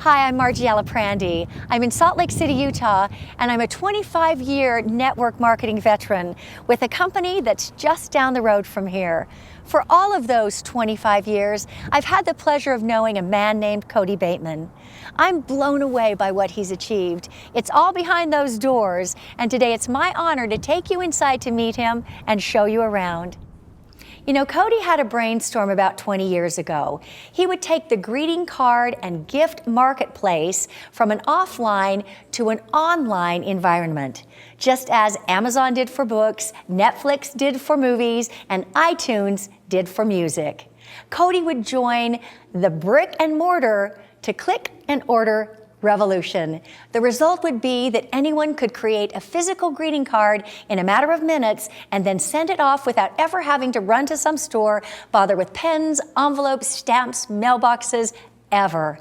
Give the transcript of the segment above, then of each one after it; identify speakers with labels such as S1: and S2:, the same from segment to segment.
S1: Hi, I'm Margie. I'm in Salt Lake City, Utah, and I'm a 25-year network marketing veteran with a company that's just down the road from here. For all of those 25 years, I've had the pleasure of knowing a man named Cody Bateman. I'm blown away by what he's achieved. It's all behind those doors, and today it's my honor to take you inside to meet him and show you around. You know, Cody had a brainstorm about 20 years ago. He would take the greeting card and gift marketplace from an offline to an online environment, just as Amazon did for books, Netflix did for movies, and iTunes did for music. Cody would join the brick and mortar to click and order revolution. The result would be that anyone could create a physical greeting card in a matter of minutes and then send it off without ever having to run to some store, bother with pens, envelopes, stamps, mailboxes, ever.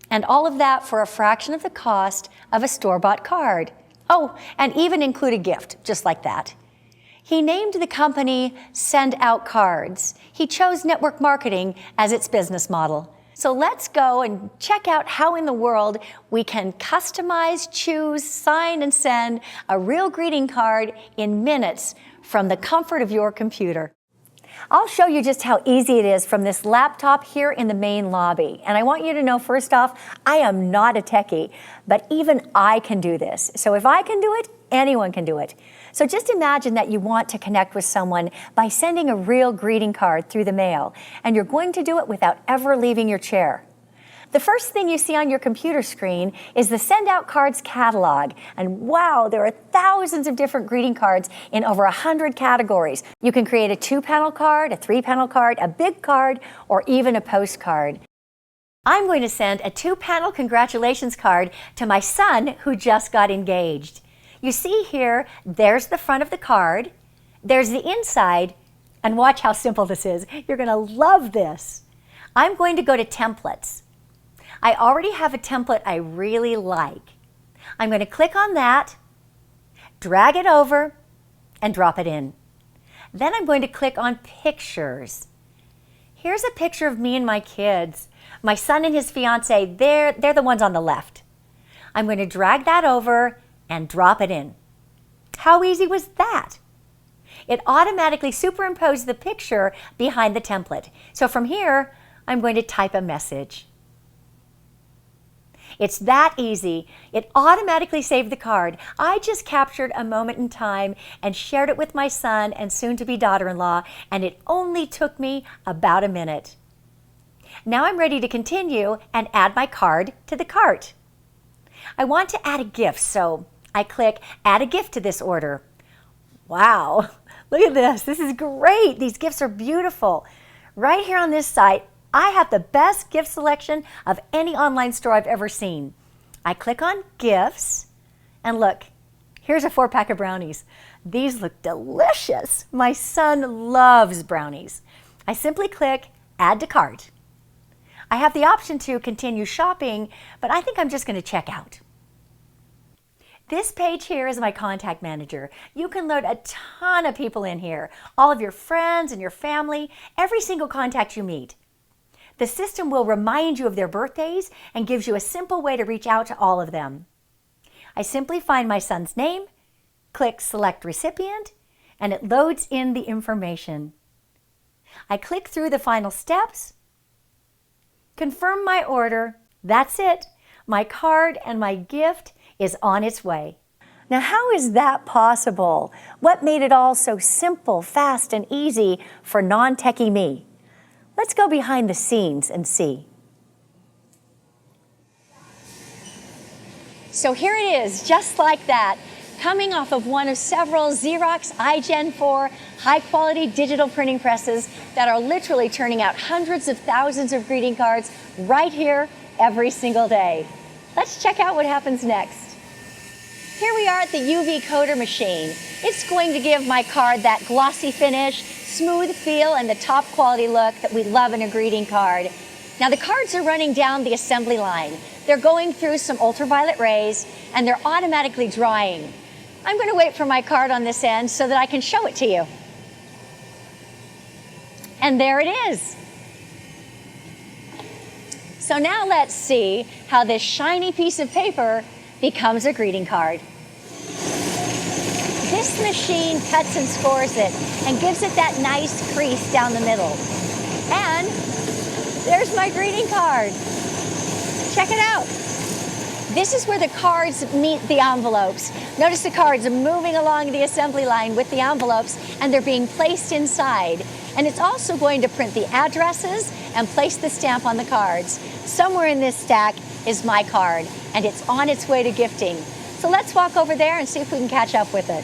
S1: And all of that for a fraction of the cost of a store-bought card. Oh, and even include a gift, just like that. He named the company Send Out Cards. He chose network marketing as its business model. So let's go and check out how in the world we can customize, choose, sign, and send a real greeting card in minutes from the comfort of your computer. I'll show you just how easy it is from this laptop here in the main lobby. And I want you to know, first off, I am not a techie, but even I can do this. So if I can do it, anyone can do it. So just imagine that you want to connect with someone by sending a real greeting card through the mail, and you're going to do it without ever leaving your chair. The first thing you see on your computer screen is the Send Out Cards catalog. And wow, there are thousands of different greeting cards in over 100 categories. You can create a 2-panel card, a 3-panel card, a big card, or even a postcard. I'm going to send a 2-panel congratulations card to my son who just got engaged. You see here, there's the front of the card, there's the inside, and watch how simple this is. You're going to love this. I'm going to go to templates. I already have a template I really like. I'm going to click on that, drag it over, and drop it in. Then I'm going to click on pictures. Here's a picture of me and my kids. My son and his fiance, they're the ones on the left. I'm going to drag that over and drop it in. How easy was that? It automatically superimposed the picture behind the template. So from here, I'm going to type a message. It's that easy. It automatically saved the card. I just captured a moment in time and shared it with my son and soon-to-be daughter-in-law, and it only took me about a minute. Now I'm ready to continue and add my card to the cart. I want to add a gift, so I click Add a Gift to this order. Wow, look at this. This is great. These gifts are beautiful. Right here on this site, I have the best gift selection of any online store I've ever seen. I click on Gifts, and look, here's a 4-pack of brownies. These look delicious. My son loves brownies. I simply click Add to Cart. I have the option to continue shopping, but I think I'm just going to check out. This page here is my contact manager. You can load a ton of people in here, all of your friends and your family, every single contact you meet. The system will remind you of their birthdays and gives you a simple way to reach out to all of them. I simply find my son's name, click Select Recipient, and it loads in the information. I click through the final steps, confirm my order. That's it. My card and my gift is on its way. Now, how is that possible? What made it all so simple, fast, and easy for non-techie me? Let's go behind the scenes and see. So here it is, just like that, coming off of one of several Xerox iGen 4 high-quality digital printing presses that are literally turning out hundreds of thousands of greeting cards right here every single day. Let's check out what happens next. Here we are at the UV coder machine. It's going to give my card that glossy finish, smooth feel, and the top quality look that we love in a greeting card. Now the cards are running down the assembly line. They're going through some ultraviolet rays, and they're automatically drying. I'm going to wait for my card on this end so that I can show it to you. And there it is. So now let's see how this shiny piece of paper becomes a greeting card. This machine cuts and scores it and gives it that nice crease down the middle. And there's my greeting card. Check it out. This is where the cards meet the envelopes. Notice the cards are moving along the assembly line with the envelopes, and they're being placed inside. And it's also going to print the addresses and place the stamp on the cards. Somewhere in this stack is my card, and it's on its way to gifting. So let's walk over there and see if we can catch up with it.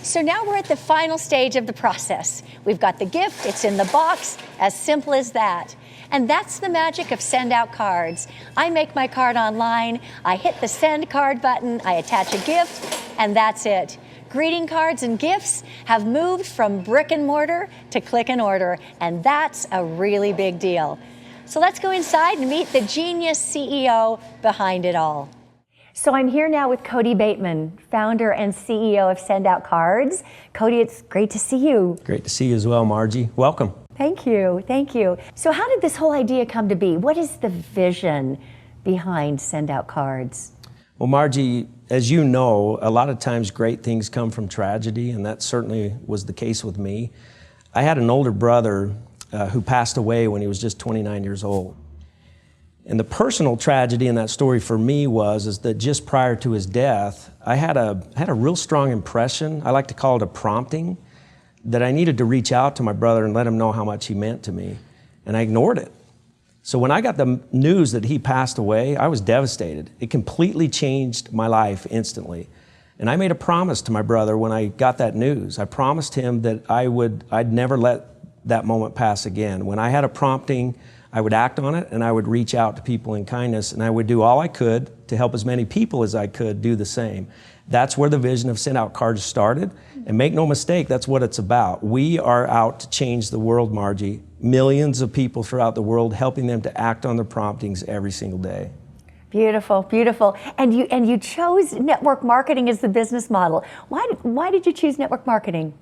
S1: So now we're at the final stage of the process. We've got the gift, it's in the box, as simple as that. And that's the magic of send out cards. I make my card online, I hit the send card button, I attach a gift, and that's it. Greeting cards and gifts have moved from brick and mortar to click and order, and that's a really big deal. So let's go inside and meet the genius CEO behind it all. So I'm here now with Cody Bateman, founder and CEO of Send Out Cards. Cody, it's great to see you.
S2: Great to see you as well, Margie. Welcome.
S1: Thank you, thank you. So how did this whole idea come to be? What is the vision behind Send Out Cards?
S2: Well, Margie, as you know, a lot of times great things come from tragedy, and that certainly was the case with me. I had an older brother who passed away when he was just 29 years old. And the personal tragedy in that story for me is that just prior to his death, I had a real strong impression, I like to call it a prompting, that I needed to reach out to my brother and let him know how much he meant to me. And I ignored it. So when I got the news that he passed away, I was devastated. It completely changed my life instantly. And I made a promise to my brother when I got that news. I promised him that I'd never let that moment pass again. When I had a prompting, I would act on it, and I would reach out to people in kindness, and I would do all I could to help as many people as I could do the same. That's where the vision of Send Out Cards started, and make no mistake, that's what it's about. We are out to change the world, Margie. Millions of people throughout the world, helping them to act on their promptings every single day.
S1: Beautiful, beautiful. And you chose network marketing as the business model. Why did you choose network marketing?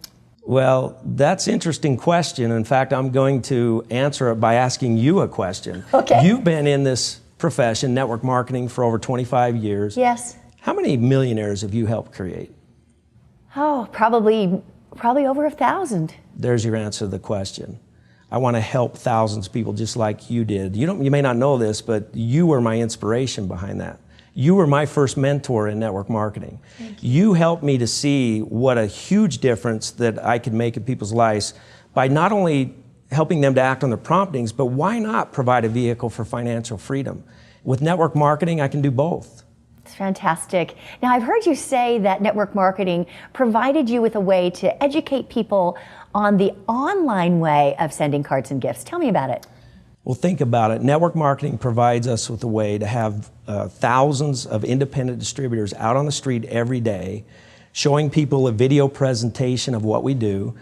S2: Well, that's an interesting question. In fact, I'm going to answer it by asking you a question.
S1: Okay.
S2: You've been in this profession, network marketing, for over 25 years.
S1: Yes.
S2: How many millionaires have you helped create?
S1: Oh, probably over 1,000.
S2: There's your answer to the question. I want to help thousands of people just like you did. You may not know this, but you were my inspiration behind that. You were my first mentor in network marketing. You helped me to see what a huge difference that I could make in people's lives by not only helping them to act on their promptings, but why not provide a vehicle for financial freedom? With network marketing, I can do both.
S1: It's fantastic. Now, I've heard you say that network marketing provided you with a way to educate people on the online way of sending cards and gifts. Tell me about it.
S2: Well, think about it. Network marketing provides us with a way to have thousands of independent distributors out on the street every day, showing people a video presentation of what we do,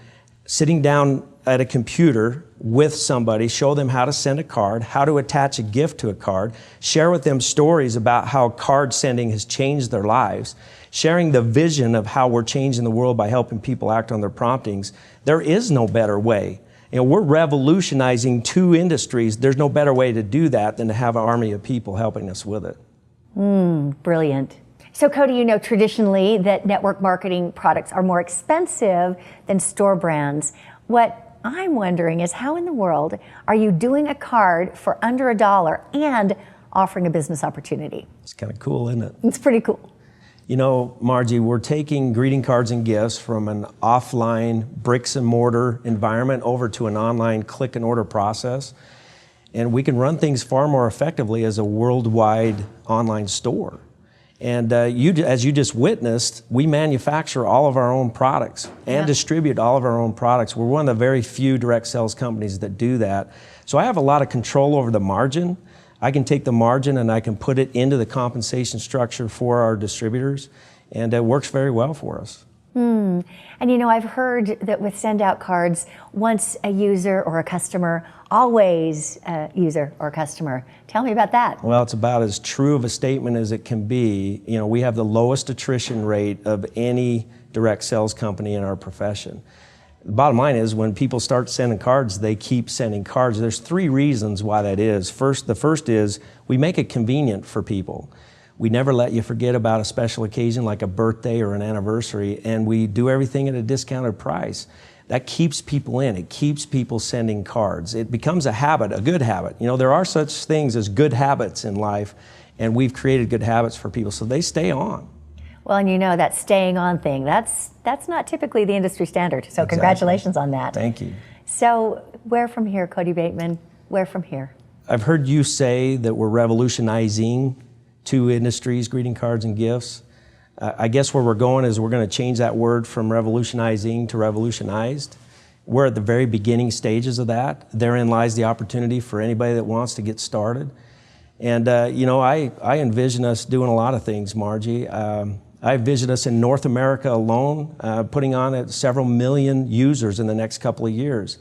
S2: sitting down at a computer with somebody, show them how to send a card, how to attach a gift to a card, share with them stories about how card sending has changed their lives, sharing the vision of how we're changing the world by helping people act on their promptings. There is no better way. We're revolutionizing two industries. There's no better way to do that than to have an army of people helping us with it.
S1: Brilliant. So Cody, you know traditionally that network marketing products are more expensive than store brands. What I'm wondering is how in the world are you doing a card for under $1 and offering a business opportunity?
S2: It's kind of cool, isn't it?
S1: It's pretty cool.
S2: You know, Margie, we're taking greeting cards and gifts from an offline bricks and mortar environment over to an online click and order process. And we can run things far more effectively as a worldwide online store. And as you just witnessed, we manufacture all of our own products and distribute all of our own products. We're one of the very few direct sales companies that do that. So I have a lot of control over the margin. I can take the margin and I can put it into the compensation structure for our distributors, and it works very well for us.
S1: And you know, I've heard that with Send Out Cards, once a user or a customer, always a user or customer. Tell me about that.
S2: Well, it's about as true of a statement as it can be. You know, we have the lowest attrition rate of any direct sales company in our profession. The bottom line is when people start sending cards, they keep sending cards. There's 3 reasons why that is. The first is we make it convenient for people. We never let you forget about a special occasion like a birthday or an anniversary, and we do everything at a discounted price. That keeps people in. It keeps people sending cards. It becomes a habit, a good habit. You know, there are such things as good habits in life, and we've created good habits for people, so they stay on.
S1: Well, and you know that staying on thing, that's not typically the industry standard. So
S2: Exactly.
S1: Congratulations on that.
S2: Thank you.
S1: So where from here, Cody Bateman? Where from here?
S2: I've heard you say that we're revolutionizing 2 industries, greeting cards and gifts. I guess where we're going is we're going to change that word from revolutionizing to revolutionized. We're at the very beginning stages of that. Therein lies the opportunity for anybody that wants to get started. And you know, I envision us doing a lot of things, Margie. I envision us in North America alone, putting on several million users in the next couple of years.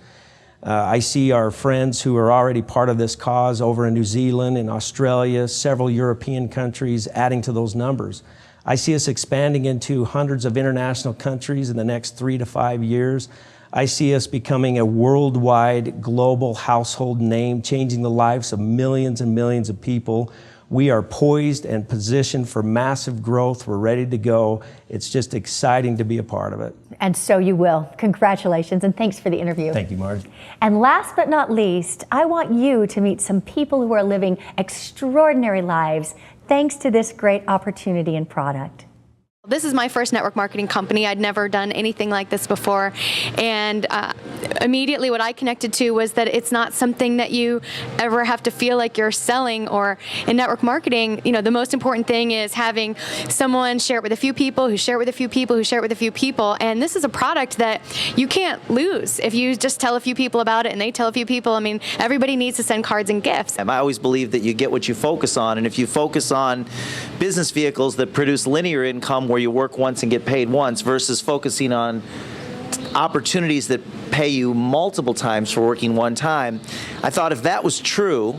S2: I see our friends who are already part of this cause over in New Zealand, in Australia, several European countries adding to those numbers. I see us expanding into hundreds of international countries in the next 3 to 5 years. I see us becoming a worldwide global household name, changing the lives of millions and millions of people. We are poised and positioned for massive growth. We're ready to go. It's just exciting to be a part of it.
S1: And so you will. Congratulations, and thanks for the interview.
S2: Thank you, Margie.
S1: And last but not least, I want you to meet some people who are living extraordinary lives thanks to this great opportunity and product.
S3: This is my first network marketing company. I'd never done anything like this before. And immediately what I connected to was that it's not something that you ever have to feel like you're selling. Or in network marketing, you know, the most important thing is having someone share it with a few people, who share it with a few people, who share it with a few people. And this is a product that you can't lose if you just tell a few people about it and they tell a few people. I mean, everybody needs to send cards and gifts.
S4: I always believe that you get what you focus on, and if you focus on business vehicles that produce linear income where you work once and get paid once versus focusing on opportunities that pay you multiple times for working one time, I thought if that was true,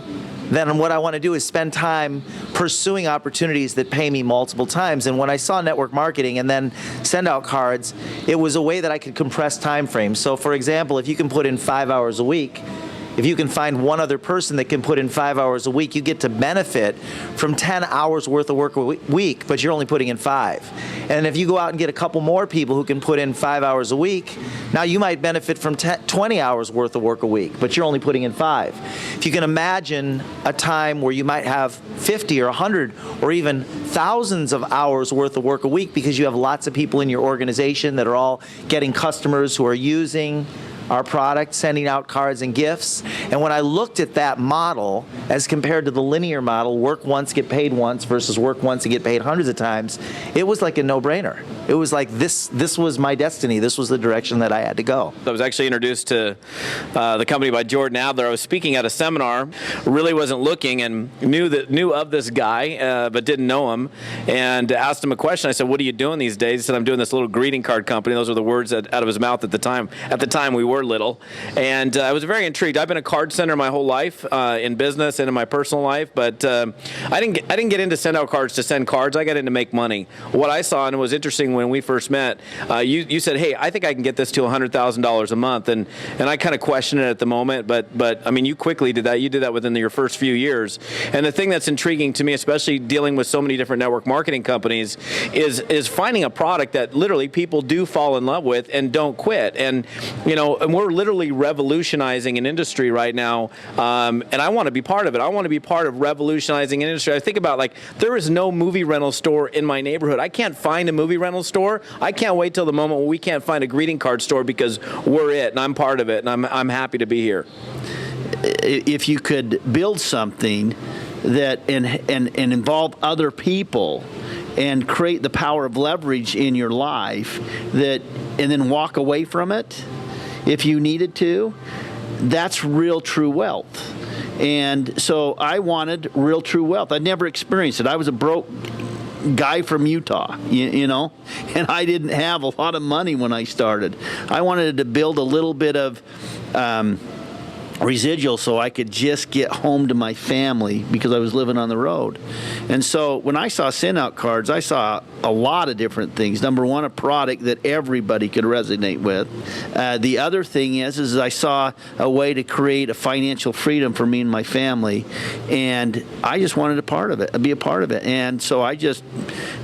S4: then what I want to do is spend time pursuing opportunities that pay me multiple times. And when I saw network marketing and then send out cards, it was a way that I could compress time frames. So for example, if you can put in 5 hours a week, if you can find one other person that can put in 5 hours a week, you get to benefit from 10 hours worth of work a week, but you're only putting in 5. And if you go out and get a couple more people who can put in 5 hours a week, now you might benefit from 20 hours worth of work a week, but you're only putting in 5. If you can imagine a time where you might have 50 or 100 or even thousands of hours worth of work a week because you have lots of people in your organization that are all getting customers who are using our product, sending out cards and gifts. And when I looked at that model as compared to the linear model, work once, get paid once, versus work once and get paid hundreds of times, it was like a no-brainer. It was like this was my destiny. This was the direction that I had to go.
S5: I was actually introduced to the company by Jordan Adler. I was speaking at a seminar, really wasn't looking, and knew of this guy, but didn't know him, and asked him a question. I said, "What are you doing these days?" He said, "I'm doing this little greeting card company." Those were the words out of his mouth at the time. At the time, we were little, and I was very intrigued. I've been a card sender my whole life, in business and in my personal life, but I didn't get into send out cards to send cards. I got into make money. What I saw, and it was interesting when we first met, you said, "Hey, I think I can get this to $100,000 a month," and I kind of questioned it at the moment, but I mean, you quickly did that. You did that within your first few years. And the thing that's intriguing to me, especially dealing with so many different network marketing companies, is finding a product that literally people do fall in love with and don't quit. And you know, and we're literally revolutionizing an industry right now, and I want to be part of it. I want to be part of revolutionizing an industry. I think about, like, there is no movie rental store in my neighborhood. I can't find a movie rental store. I can't wait till the moment when we can't find a greeting card store, because we're it, and I'm part of it, and I'm happy to be here.
S6: If you could build something that and involve other people and create the power of leverage in your life, that and then walk away from it if you needed to, that's real true wealth. And so I wanted real true wealth. I'd never experienced it. I was a broke guy from Utah, you know, and I didn't have a lot of money when I started. I wanted to build a little bit of residual so I could just get home to my family because I was living on the road. And so when I saw send out cards, I saw a lot of different things. Number one, a product that everybody could resonate with. The other thing is I saw a way to create a financial freedom for me and my family, and I just wanted be a part of it. And so I just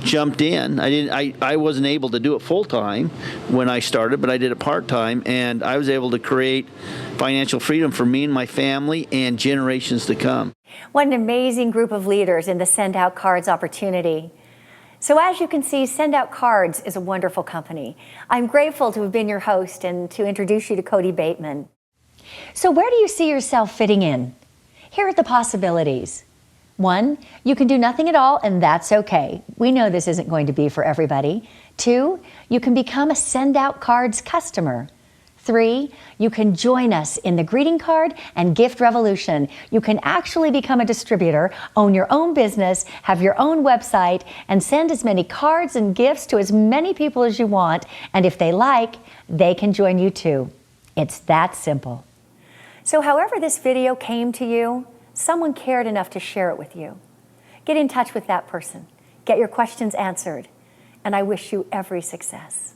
S6: jumped in. I wasn't able to do it full time when I started, but I did it part time, and I was able to create financial freedom for me and my family and generations to come.
S1: What an amazing group of leaders in the Send Out Cards opportunity. So as you can see, Send Out Cards is a wonderful company. I'm grateful to have been your host and to introduce you to Cody Bateman. So where do you see yourself fitting in? Here are the possibilities. 1, you can do nothing at all, and that's okay. We know this isn't going to be for everybody. 2, you can become a Send Out Cards customer. 3, you can join us in the greeting card and gift revolution. You can actually become a distributor, own your own business, have your own website, and send as many cards and gifts to as many people as you want. And if they like, they can join you too. It's that simple. So however this video came to you, someone cared enough to share it with you. Get in touch with that person. Get your questions answered. And I wish you every success.